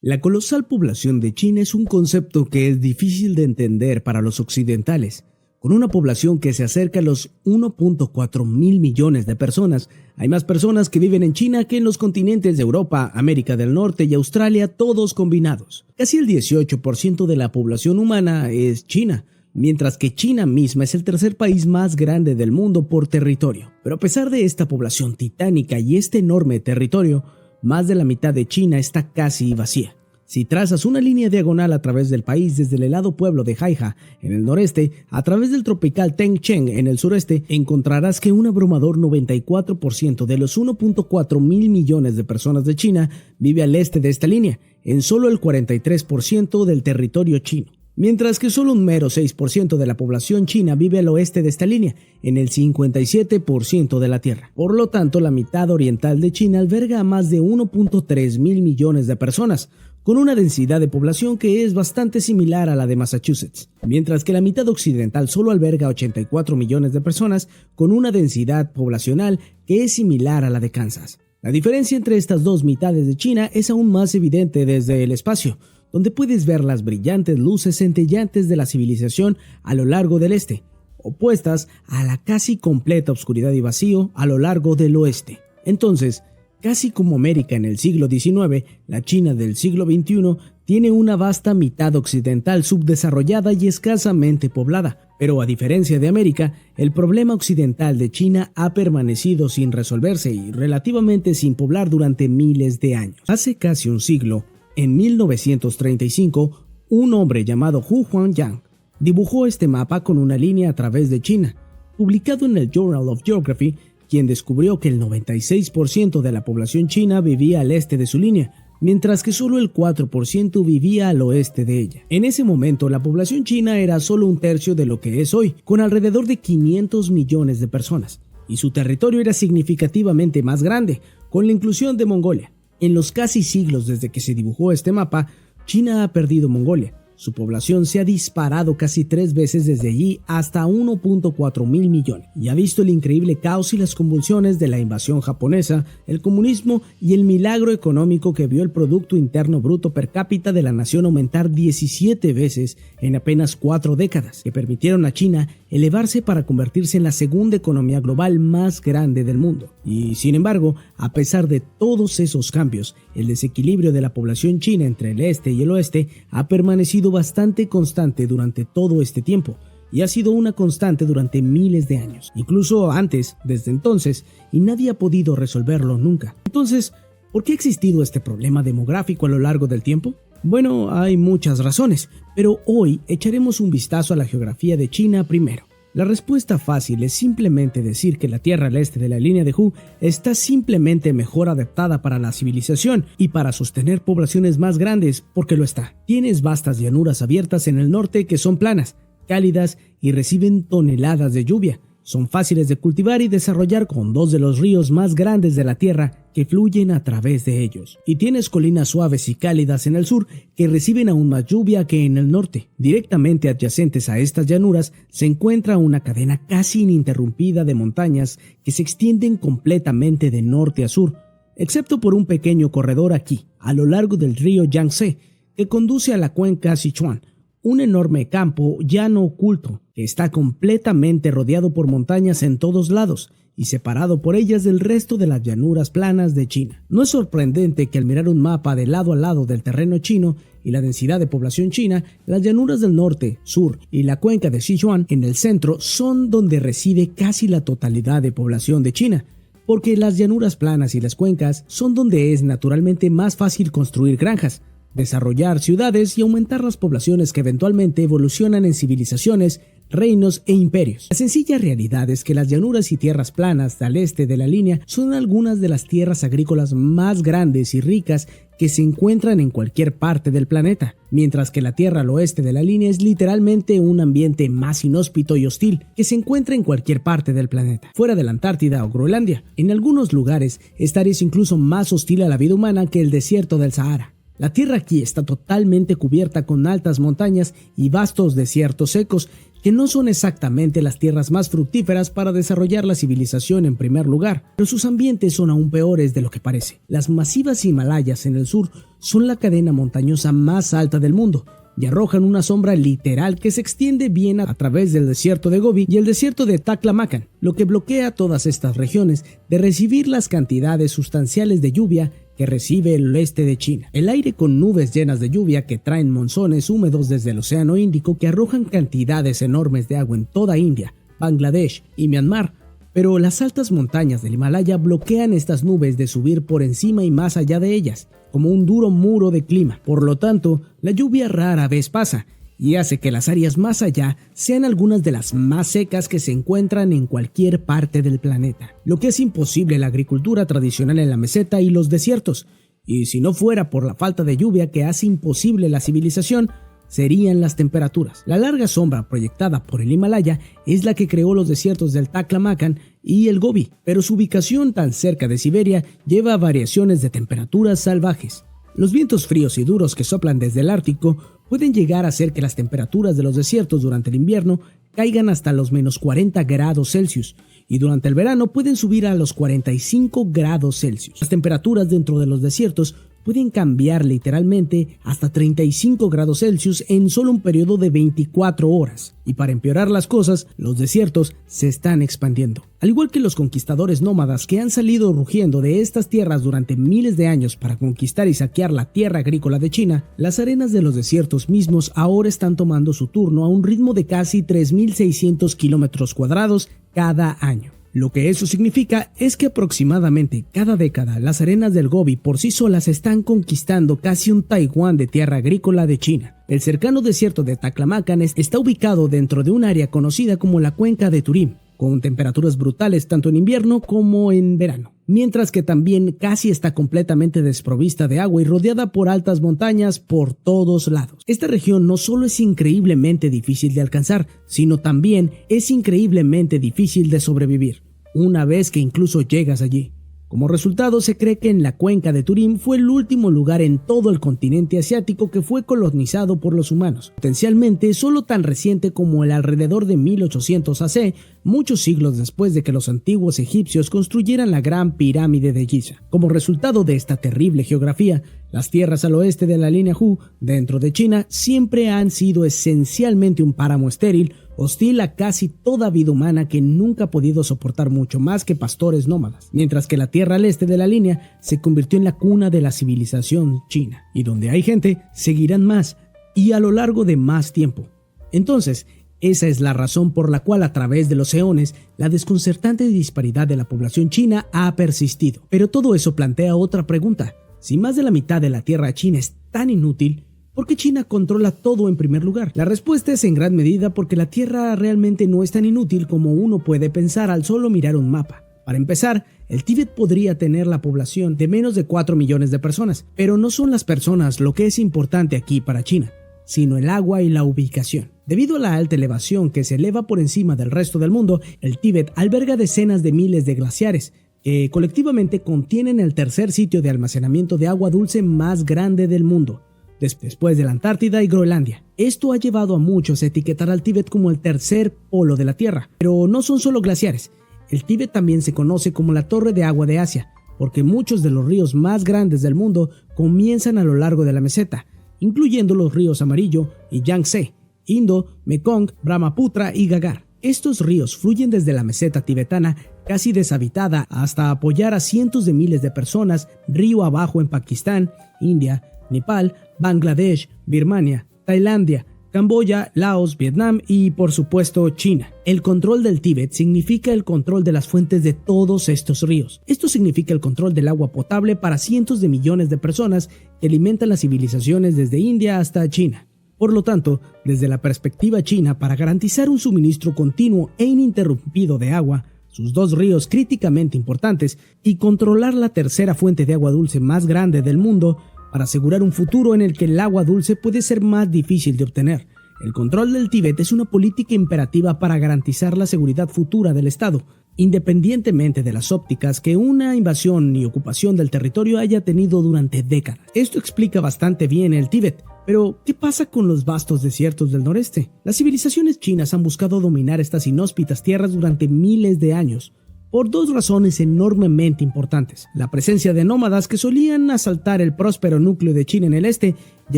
La colosal población de China es un concepto que es difícil de entender para los occidentales. Con una población que se acerca a los 1.4 mil millones de personas, hay más personas que viven en China que en los continentes de Europa, América del Norte y Australia, todos combinados. Casi el 18% de la población humana es China, mientras que China misma es el tercer país más grande del mundo por territorio. Pero a pesar de esta población titánica y este enorme territorio, más de la mitad de China está casi vacía. Si trazas una línea diagonal a través del país desde el helado pueblo de Haiha en el noreste a través del tropical Tengcheng en el sureste, encontrarás que un abrumador 94% de los 1.4 mil millones de personas de China vive al este de esta línea, en solo el 43% del territorio chino. Mientras que solo un mero 6% de la población china vive al oeste de esta línea, en el 57% de la Tierra. Por lo tanto, la mitad oriental de China alberga a más de 1.3 mil millones de personas, con una densidad de población que es bastante similar a la de Massachusetts, mientras que la mitad occidental solo alberga 84 millones de personas, con una densidad poblacional que es similar a la de Kansas. La diferencia entre estas dos mitades de China es aún más evidente desde el espacio, donde puedes ver las brillantes luces centellantes de la civilización a lo largo del este, opuestas a la casi completa oscuridad y vacío a lo largo del oeste. Entonces, casi como América en el siglo XIX, la China del siglo XXI tiene una vasta mitad occidental subdesarrollada y escasamente poblada. Pero a diferencia de América, el problema occidental de China ha permanecido sin resolverse y relativamente sin poblar durante miles de años. Hace casi un siglo, en 1935, un hombre llamado Hu Huanyang dibujó este mapa con una línea a través de China. Publicado en el Journal of Geography, quien descubrió que el 96% de la población china vivía al este de su línea, mientras que solo el 4% vivía al oeste de ella. En ese momento, la población china era solo un tercio de lo que es hoy, con alrededor de 500 millones de personas, y su territorio era significativamente más grande, con la inclusión de Mongolia. En los casi siglos desde que se dibujó este mapa, China ha perdido Mongolia. Su población se ha disparado casi 3 veces desde allí hasta 1.4 mil millones y ha visto el increíble caos y las convulsiones de la invasión japonesa, el comunismo y el milagro económico que vio el Producto Interno Bruto per cápita de la nación aumentar 17 veces en apenas 4 décadas, que permitieron a China elevarse para convertirse en la segunda economía global más grande del mundo. Y sin embargo, a pesar de todos esos cambios, el desequilibrio de la población china entre el este y el oeste ha permanecido bastante constante durante todo este tiempo y ha sido una constante durante miles de años, incluso antes, desde entonces, y nadie ha podido resolverlo nunca. Entonces, ¿por qué ha existido este problema demográfico a lo largo del tiempo? Bueno, hay muchas razones, pero hoy echaremos un vistazo a la geografía de China primero. La respuesta fácil es simplemente decir que la tierra al este de la línea de Hu está simplemente mejor adaptada para la civilización y para sostener poblaciones más grandes, porque lo está. Tienes vastas llanuras abiertas en el norte que son planas, cálidas y reciben toneladas de lluvia. Son fáciles de cultivar y desarrollar con 2 de los ríos más grandes de la tierra que fluyen a través de ellos. Y tienes colinas suaves y cálidas en el sur que reciben aún más lluvia que en el norte. Directamente adyacentes a estas llanuras se encuentra una cadena casi ininterrumpida de montañas que se extienden completamente de norte a sur, excepto por un pequeño corredor aquí, a lo largo del río Yangtze, que conduce a la cuenca Sichuan, un enorme campo llano oculto que está completamente rodeado por montañas en todos lados y separado por ellas del resto de las llanuras planas de China. No es sorprendente que al mirar un mapa de lado a lado del terreno chino y la densidad de población china, las llanuras del norte, sur y la cuenca de Sichuan en el centro son donde reside casi la totalidad de población de China, porque las llanuras planas y las cuencas son donde es naturalmente más fácil construir granjas, desarrollar ciudades y aumentar las poblaciones que eventualmente evolucionan en civilizaciones, reinos e imperios. La sencilla realidad es que las llanuras y tierras planas al este de la línea son algunas de las tierras agrícolas más grandes y ricas que se encuentran en cualquier parte del planeta, mientras que la tierra al oeste de la línea es literalmente un ambiente más inhóspito y hostil que se encuentra en cualquier parte del planeta, fuera de la Antártida o Groenlandia. En algunos lugares, esta área es incluso más hostil a la vida humana que el desierto del Sahara. La tierra aquí está totalmente cubierta con altas montañas y vastos desiertos secos, que no son exactamente las tierras más fructíferas para desarrollar la civilización en primer lugar, pero sus ambientes son aún peores de lo que parece. Las masivas Himalayas en el sur son la cadena montañosa más alta del mundo y arrojan una sombra literal que se extiende bien a través del desierto de Gobi y el desierto de Taklamakan, lo que bloquea a todas estas regiones de recibir las cantidades sustanciales de lluvia que recibe el oeste de China. El aire con nubes llenas de lluvia que traen monzones húmedos desde el Océano Índico que arrojan cantidades enormes de agua en toda India, Bangladesh y Myanmar, pero las altas montañas del Himalaya bloquean estas nubes de subir por encima y más allá de ellas, como un duro muro de clima. Por lo tanto, la lluvia rara vez pasa y hace que las áreas más allá sean algunas de las más secas que se encuentran en cualquier parte del planeta, lo que es imposible la agricultura tradicional en la meseta y los desiertos, y si no fuera por la falta de lluvia que hace imposible la civilización, serían las temperaturas. La larga sombra proyectada por el Himalaya es la que creó los desiertos del Taklamakan y el Gobi, pero su ubicación tan cerca de Siberia lleva a variaciones de temperaturas salvajes. Los vientos fríos y duros que soplan desde el Ártico pueden llegar a hacer que las temperaturas de los desiertos durante el invierno caigan hasta los menos 40 grados Celsius y durante el verano pueden subir a los 45 grados Celsius. Las temperaturas dentro de los desiertos pueden cambiar literalmente hasta 35 grados Celsius en solo un periodo de 24 horas. Y para empeorar las cosas, los desiertos se están expandiendo. Al igual que los conquistadores nómadas que han salido rugiendo de estas tierras durante miles de años para conquistar y saquear la tierra agrícola de China, las arenas de los desiertos mismos ahora están tomando su turno a un ritmo de casi 3.600 kilómetros cuadrados cada año. Lo que eso significa es que aproximadamente cada década las arenas del Gobi por sí solas están conquistando casi un Taiwán de tierra agrícola de China. El cercano desierto de Taklamakan está ubicado dentro de un área conocida como la Cuenca de Turín, con temperaturas brutales tanto en invierno como en verano, mientras que también casi está completamente desprovista de agua y rodeada por altas montañas por todos lados. Esta región no solo es increíblemente difícil de alcanzar, sino también es increíblemente difícil de sobrevivir, una vez que incluso llegas allí. Como resultado, se cree que en la Cuenca de Turín fue el último lugar en todo el continente asiático que fue colonizado por los humanos, potencialmente solo tan reciente como el alrededor de 1800 AC, muchos siglos después de que los antiguos egipcios construyeran la Gran Pirámide de Giza. Como resultado de esta terrible geografía, las tierras al oeste de la línea Hu, dentro de China, siempre han sido esencialmente un páramo estéril, hostil a casi toda vida humana que nunca ha podido soportar mucho más que pastores nómadas, mientras que la tierra al este de la línea se convirtió en la cuna de la civilización china, y donde hay gente, seguirán más, y a lo largo de más tiempo. Entonces, esa es la razón por la cual a través de los eones, la desconcertante disparidad de la población china ha persistido. Pero todo eso plantea otra pregunta. Si más de la mitad de la tierra china es tan inútil, ¿por qué China controla todo en primer lugar? La respuesta es en gran medida porque la Tierra realmente no es tan inútil como uno puede pensar al solo mirar un mapa. Para empezar, el Tíbet podría tener la población de menos de 4 millones de personas, pero no son las personas lo que es importante aquí para China, sino el agua y la ubicación. Debido a la alta elevación que se eleva por encima del resto del mundo, el Tíbet alberga decenas de miles de glaciares, que colectivamente contienen el tercer sitio de almacenamiento de agua dulce más grande del mundo, después de la Antártida y Groenlandia. Esto ha llevado a muchos a etiquetar al Tíbet como el tercer polo de la Tierra, pero no son solo glaciares. El Tíbet también se conoce como la Torre de Agua de Asia, porque muchos de los ríos más grandes del mundo comienzan a lo largo de la meseta, incluyendo los ríos Amarillo y Yangtze, Indo, Mekong, Brahmaputra y Gagar. Estos ríos fluyen desde la meseta tibetana casi deshabitada hasta apoyar a cientos de miles de personas río abajo en Pakistán, India, Nepal, Bangladesh, Birmania, Tailandia, Camboya, Laos, Vietnam y, por supuesto, China. El control del Tíbet significa el control de las fuentes de todos estos ríos. Esto significa el control del agua potable para cientos de millones de personas que alimentan las civilizaciones desde India hasta China. Por lo tanto, desde la perspectiva china, para garantizar un suministro continuo e ininterrumpido de agua, sus dos ríos críticamente importantes, y controlar la tercera fuente de agua dulce más grande del mundo, para asegurar un futuro en el que el agua dulce puede ser más difícil de obtener. El control del Tíbet es una política imperativa para garantizar la seguridad futura del Estado, independientemente de las ópticas que una invasión y ocupación del territorio haya tenido durante décadas. Esto explica bastante bien el Tíbet. Pero, ¿qué pasa con los vastos desiertos del noreste? Las civilizaciones chinas han buscado dominar estas inhóspitas tierras durante miles de años, por dos razones enormemente importantes: la presencia de nómadas que solían asaltar el próspero núcleo de China en el este y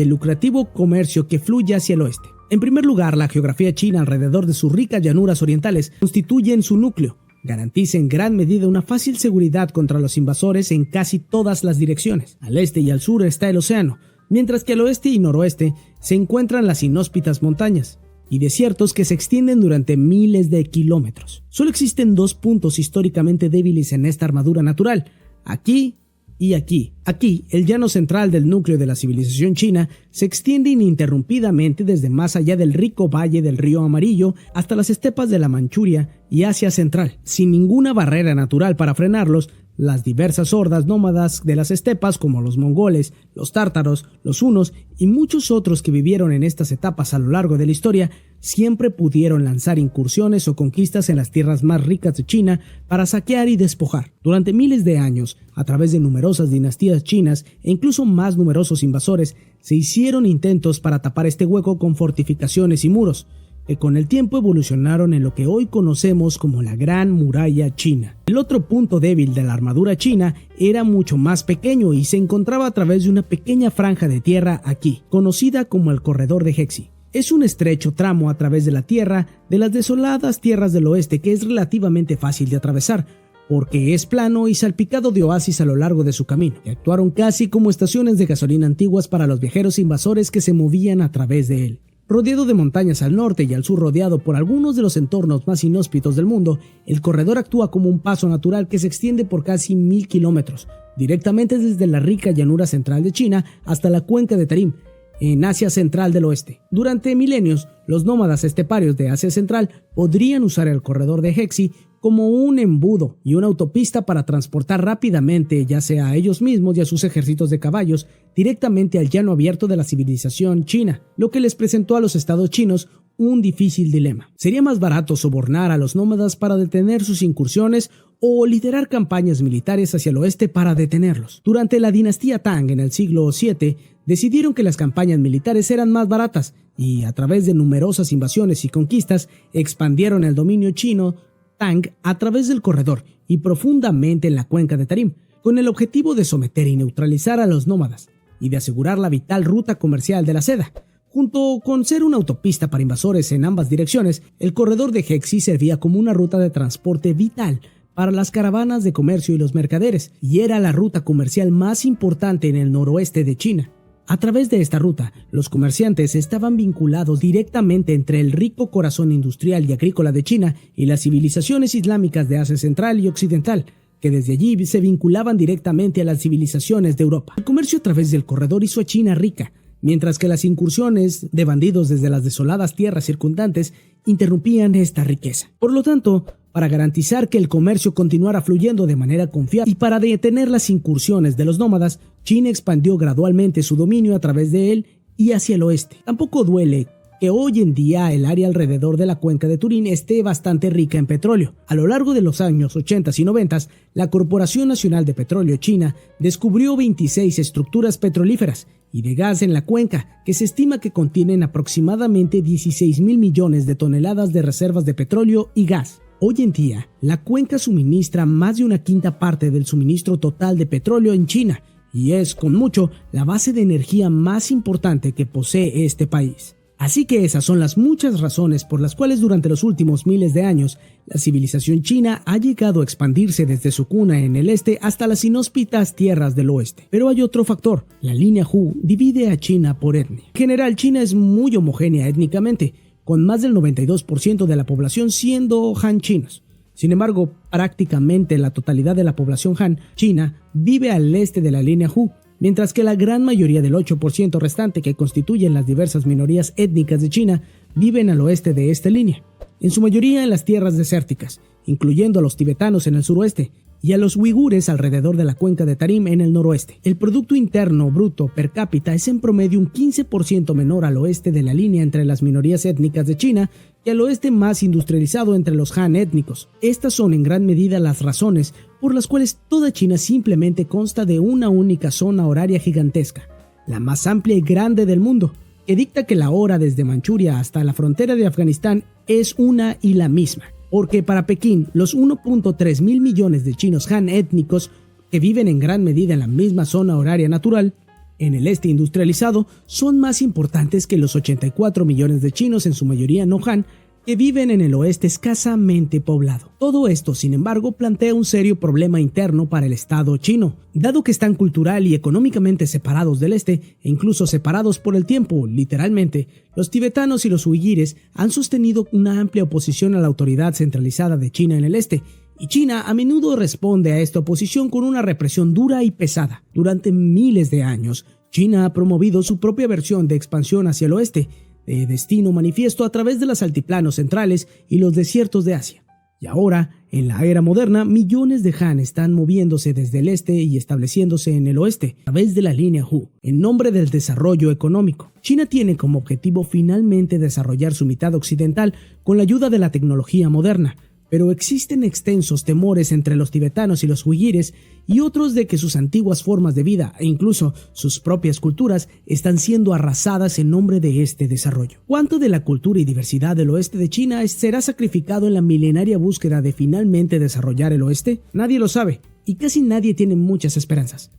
el lucrativo comercio que fluye hacia el oeste. En primer lugar, la geografía china alrededor de sus ricas llanuras orientales constituyen su núcleo. Garantiza en gran medida una fácil seguridad contra los invasores en casi todas las direcciones. Al este y al sur está el océano, mientras que al oeste y noroeste se encuentran las inhóspitas montañas y desiertos que se extienden durante miles de kilómetros. Solo existen dos puntos históricamente débiles en esta armadura natural: aquí y aquí. Aquí, el llano central del núcleo de la civilización china se extiende ininterrumpidamente desde más allá del rico valle del río Amarillo hasta las estepas de la Manchuria y Asia Central, sin ninguna barrera natural para frenarlos. Las diversas hordas nómadas de las estepas, como los mongoles, los tártaros, los hunos y muchos otros que vivieron en estas etapas a lo largo de la historia, siempre pudieron lanzar incursiones o conquistas en las tierras más ricas de China para saquear y despojar. Durante miles de años, a través de numerosas dinastías chinas e incluso más numerosos invasores, se hicieron intentos para tapar este hueco con fortificaciones y muros, que con el tiempo evolucionaron en lo que hoy conocemos como la Gran Muralla China. El otro punto débil de la armadura china era mucho más pequeño y se encontraba a través de una pequeña franja de tierra aquí, conocida como el Corredor de Hexi. Es un estrecho tramo a través de la tierra de las desoladas tierras del oeste que es relativamente fácil de atravesar, porque es plano y salpicado de oasis a lo largo de su camino, y actuaron casi como estaciones de gasolina antiguas para los viajeros invasores que se movían a través de él. Rodeado de montañas al norte y al sur, rodeado por algunos de los entornos más inhóspitos del mundo, el corredor actúa como un paso natural que se extiende por casi 1000 kilómetros, directamente desde la rica llanura central de China hasta la cuenca de Tarim, en Asia Central del Oeste. Durante milenios, los nómadas esteparios de Asia Central podrían usar el corredor de Hexi como un embudo y una autopista para transportar rápidamente, ya sea a ellos mismos y a sus ejércitos de caballos, directamente al llano abierto de la civilización china, lo que les presentó a los estados chinos un difícil dilema. ¿Sería más barato sobornar a los nómadas para detener sus incursiones o liderar campañas militares hacia el oeste para detenerlos? Durante la dinastía Tang en el siglo VII, decidieron que las campañas militares eran más baratas y, a través de numerosas invasiones y conquistas, expandieron el dominio chino Tang a través del corredor y profundamente en la cuenca de Tarim, con el objetivo de someter y neutralizar a los nómadas y de asegurar la vital ruta comercial de la seda. Junto con ser una autopista para invasores en ambas direcciones, el corredor de Hexi servía como una ruta de transporte vital para las caravanas de comercio y los mercaderes, y era la ruta comercial más importante en el noroeste de China. A través de esta ruta, los comerciantes estaban vinculados directamente entre el rico corazón industrial y agrícola de China y las civilizaciones islámicas de Asia Central y Occidental, que desde allí se vinculaban directamente a las civilizaciones de Europa. El comercio a través del corredor hizo a China rica, mientras que las incursiones de bandidos desde las desoladas tierras circundantes interrumpían esta riqueza. Por lo tanto, para garantizar que el comercio continuara fluyendo de manera confiable y para detener las incursiones de los nómadas, China expandió gradualmente su dominio a través de él y hacia el oeste. Tampoco duele que hoy en día el área alrededor de la cuenca de Turín esté bastante rica en petróleo. A lo largo de los años 80 y 90, la Corporación Nacional de Petróleo China descubrió 26 estructuras petrolíferas y de gas en la cuenca, que se estima que contienen aproximadamente 16,000 millones de toneladas de reservas de petróleo y gas. Hoy en día, la cuenca suministra más de una quinta parte del suministro total de petróleo en China y es, con mucho, la base de energía más importante que posee este país. Así que esas son las muchas razones por las cuales durante los últimos miles de años la civilización china ha llegado a expandirse desde su cuna en el este hasta las inhóspitas tierras del oeste. Pero hay otro factor: la línea Hu divide a China por etnia. En general, China es muy homogénea étnicamente, con más del 92% de la población siendo Han chinos. Sin embargo, prácticamente la totalidad de la población Han china vive al este de la línea Hu, mientras que la gran mayoría del 8% restante que constituyen las diversas minorías étnicas de China viven al oeste de esta línea, en su mayoría en las tierras desérticas, incluyendo a los tibetanos en el suroeste, y a los uigures alrededor de la cuenca de Tarim en el noroeste. El Producto Interno Bruto per cápita es en promedio un 15% menor al oeste de la línea entre las minorías étnicas de China que al oeste más industrializado entre los Han étnicos. Estas son en gran medida las razones por las cuales toda China simplemente consta de una única zona horaria gigantesca, la más amplia y grande del mundo, que dicta que la hora desde Manchuria hasta la frontera de Afganistán es una y la misma. Porque para Pekín, los 1.3 mil millones de chinos Han étnicos que viven en gran medida en la misma zona horaria natural, en el este industrializado, son más importantes que los 84 millones de chinos, en su mayoría no Han, que viven en el oeste escasamente poblado. Todo esto, sin embargo, plantea un serio problema interno para el Estado chino, dado que están cultural y económicamente separados del este e incluso separados por el tiempo, literalmente. Los tibetanos y los uigures han sostenido una amplia oposición a la autoridad centralizada de China en el este, y China a menudo responde a esta oposición con una represión dura y pesada. Durante miles de años, China ha promovido su propia versión de expansión hacia el oeste, de destino manifiesto a través de los altiplanos centrales y los desiertos de Asia. Y ahora, en la era moderna, millones de Han están moviéndose desde el este y estableciéndose en el oeste, a través de la línea Hu, en nombre del desarrollo económico. China tiene como objetivo finalmente desarrollar su mitad occidental con la ayuda de la tecnología moderna, pero existen extensos temores entre los tibetanos y los uigures y otros de que sus antiguas formas de vida e incluso sus propias culturas están siendo arrasadas en nombre de este desarrollo. ¿Cuánto de la cultura y diversidad del oeste de China será sacrificado en la milenaria búsqueda de finalmente desarrollar el oeste? Nadie lo sabe y casi nadie tiene muchas esperanzas.